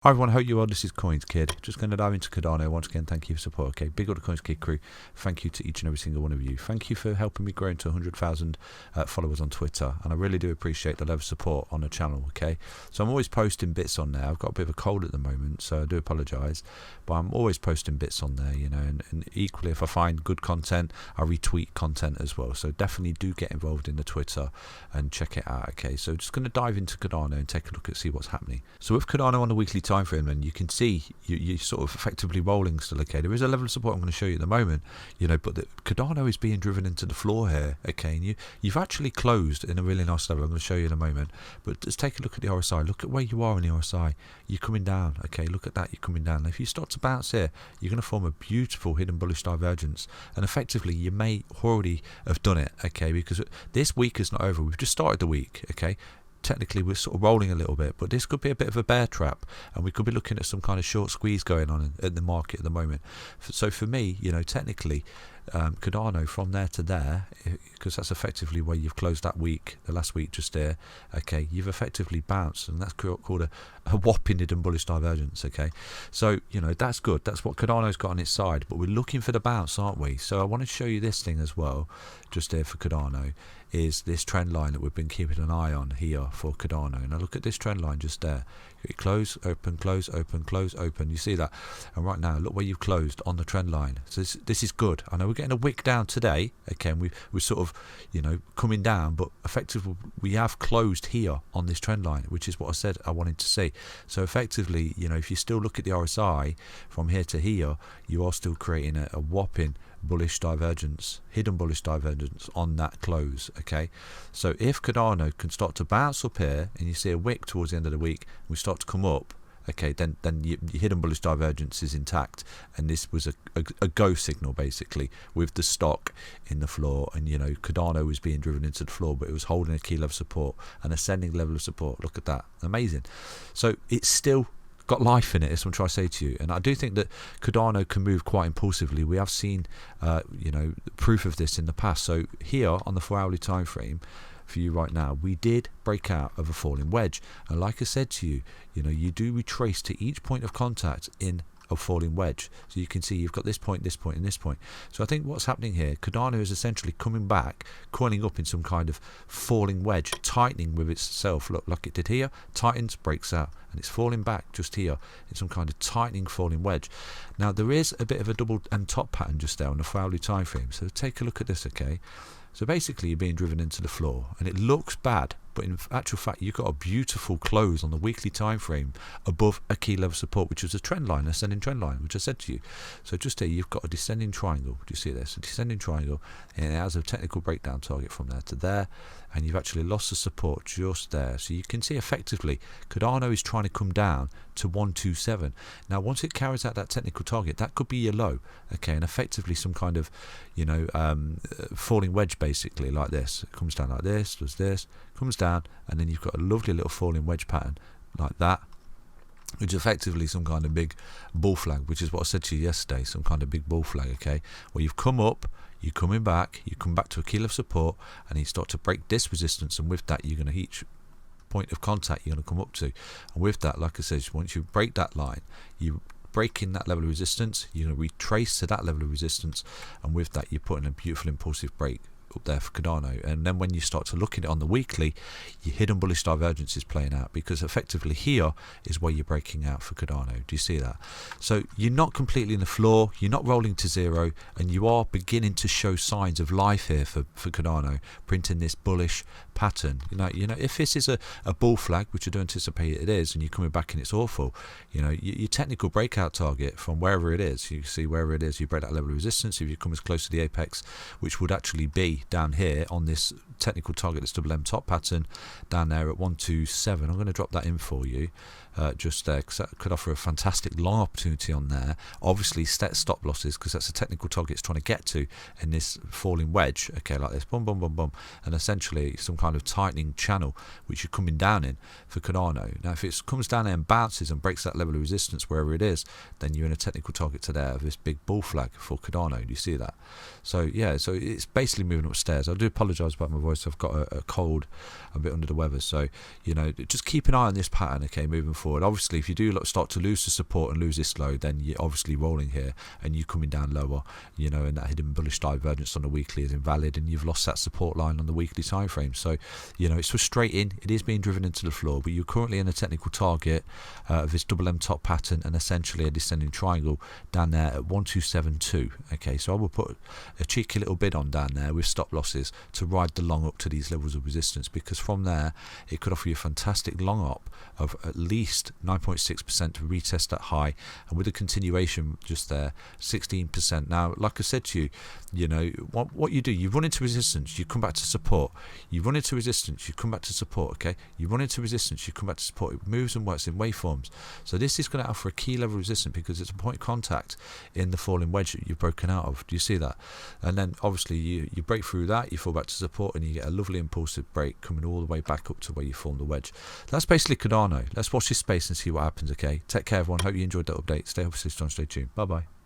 Hi everyone, hope you are. This is CoinsKid. Just going to dive into Cardano. Once again, thank you for support. Okay, big up the CoinsKid crew. Thank you to each and every single one of you. Thank you for helping me grow into 100,000 followers on Twitter, and I really do appreciate the level of support on the channel. Okay, so I'm always posting bits on there. I've got a bit of a cold at the moment, so I do apologise, but I'm always posting bits on there, you know, and equally if I find good content, I retweet content as well. So definitely do get involved in the Twitter and check it out. Okay, so just going to dive into Cardano and take a look at see what's happening. So with Cardano on the weekly time frame, and you can see you're sort of effectively rolling still. Okay, there is a level of support I'm going to show you at the moment, you know, but the Cardano is being driven into the floor here. Okay, and you've actually closed in a really nice level. I'm going to show you in a moment, but just take a look at the RSI. Look at where you are in the RSI. You're coming down. Okay, look at that. You're coming down. If you start to bounce here, you're going to form a beautiful hidden bullish divergence, and effectively you may already have done it. Okay, because this week is not over. We've just started the week. Okay, technically we're sort of rolling a little bit, but this could be a bit of a bear trap, and we could be looking at some kind of short squeeze going on in the market at the moment. So for me, you know, technically Cardano from there to there, because that's effectively where you've closed that week, the last week just there. Okay, you've effectively bounced, and that's called a whopping hidden bullish divergence. Okay, so you know that's good. That's what Cardano's got on its side, but we're looking for the bounce, aren't we? So I want to show you this thing as well, just there for Cardano, is this trend line that we've been keeping an eye on here for Cardano. And I look at this trend line just there. You close, open, close, open, close, open. You see that? And right now, look where you've closed on the trend line. So this is good. I know we're getting a wick down today. Okay, and we're sort of, you know, coming down, but effectively we have closed here on this trend line, which is what I said I wanted to see. So effectively, you know, if you still look at the RSI from here to here, you are still creating a whopping bullish divergence, hidden bullish divergence on that close. Okay, so if Cardano can start to bounce up here and you see a wick towards the end of the week, we start to come up, okay, then your hidden bullish divergence is intact, and this was a go signal basically with the stock in the floor. And you know, Cardano was being driven into the floor, but it was holding a key level of support, an ascending level of support. Look at that, amazing. So it's still got life in it, is what I'm trying to say to you. And I do think that Cardano can move quite impulsively. We have seen you know, proof of this in the past. So here on the 4-hourly time frame for you right now, we did break out of a falling wedge, and like I said to you, you know, you do retrace to each point of contact in a falling wedge. So you can see you've got this point, this point, and this point. So I think what's happening here, Cardano is essentially coming back, coiling up in some kind of falling wedge, tightening with itself. Look, like it did here, tightens, breaks out, and it's falling back just here in some kind of tightening falling wedge. Now there is a bit of a double and top pattern just there on the 4-hourly time frame. So take a look at this. Okay, so basically you're being driven into the floor, and it looks bad, but in actual fact you've got a beautiful close on the weekly time frame above a key level support, which is a trend line, ascending trend line, which I said to you. So just here you've got a descending triangle. Do you see this? A descending triangle, and it has a technical breakdown target from there to there, and you've actually lost the support just there. So you can see effectively Cardano is trying to come down to 127. Now once it carries out that technical target, that could be your low. Okay, and effectively some kind of, you know, falling wedge basically, like this. It comes down like this, does this, comes down, and then you've got a lovely little falling wedge pattern like that, which is effectively some kind of big bull flag, which is what I said to you yesterday, some kind of big bull flag. Okay, where you've come up, you're coming back, you come back to a key level of support, and you start to break this resistance, and with that you're going to each point of contact you're going to come up to, and with that, like I said, once you break that line, you breaking that level of resistance, you're going to retrace to that level of resistance, and with that you're putting a beautiful impulsive break up there for Cardano. And then when you start to look at it on the weekly, your hidden bullish divergence is playing out, because effectively here is where you're breaking out for Cardano. Do you see that? So you're not completely in the floor, you're not rolling to zero, and you are beginning to show signs of life here for Cardano, printing this bullish pattern. You know, if this is a bull flag, which I do anticipate it is, and you're coming back and it's awful, you know, your technical breakout target from wherever it is, you see wherever it is, you break that level of resistance. If you come as close to the apex, which would actually be down here on this technical target, this double M top pattern down there at 127. I'm going to drop that in for you just there, because that could offer a fantastic long opportunity on there. Obviously set stop losses, because that's a technical target it's trying to get to in this falling wedge. Okay, like this, boom, boom, boom, boom, and essentially some kind of tightening channel which you're coming down in for Cardano. Now if it comes down there and bounces and breaks that level of resistance wherever it is, then you're in a technical target to there of this big bull flag for Cardano. Do you see that? So yeah, so it's basically moving upstairs. I do apologise about my voice, I've got a cold, I'm a bit under the weather, so you know, just keep an eye on this pattern, okay, moving forward. Obviously, if you do start to lose the support and lose this low, then you're obviously rolling here and you're coming down lower, and that hidden bullish divergence on the weekly is invalid, and you've lost that support line on the weekly time frame. So, it's frustrating. It is being driven into the floor, but you're currently in a technical target of this double M top pattern and essentially a descending triangle down there at 1272. Okay, so I will put a cheeky little bid on down there with stop losses to ride the long up to these levels of resistance, because from there it could offer you a fantastic long up of at least 9.6% to retest that high, and with a continuation just there 16%. Now, like I said to you, what you do, you run into resistance, you come back to support, you run into resistance, you come back to support. Okay, you run into resistance, you come back to support. It moves and works in waveforms. So this is going to offer a key level of resistance because it's a point of contact in the falling wedge that you've broken out of. Do you see that? And then obviously you break through that, you fall back to support, and you get a lovely impulsive break coming all the way back up to where you formed the wedge. That's basically Cardano. Let's watch this space and see what happens. Okay, take care everyone, hope you enjoyed that update. Stay healthy, stay strong, stay tuned. Bye bye.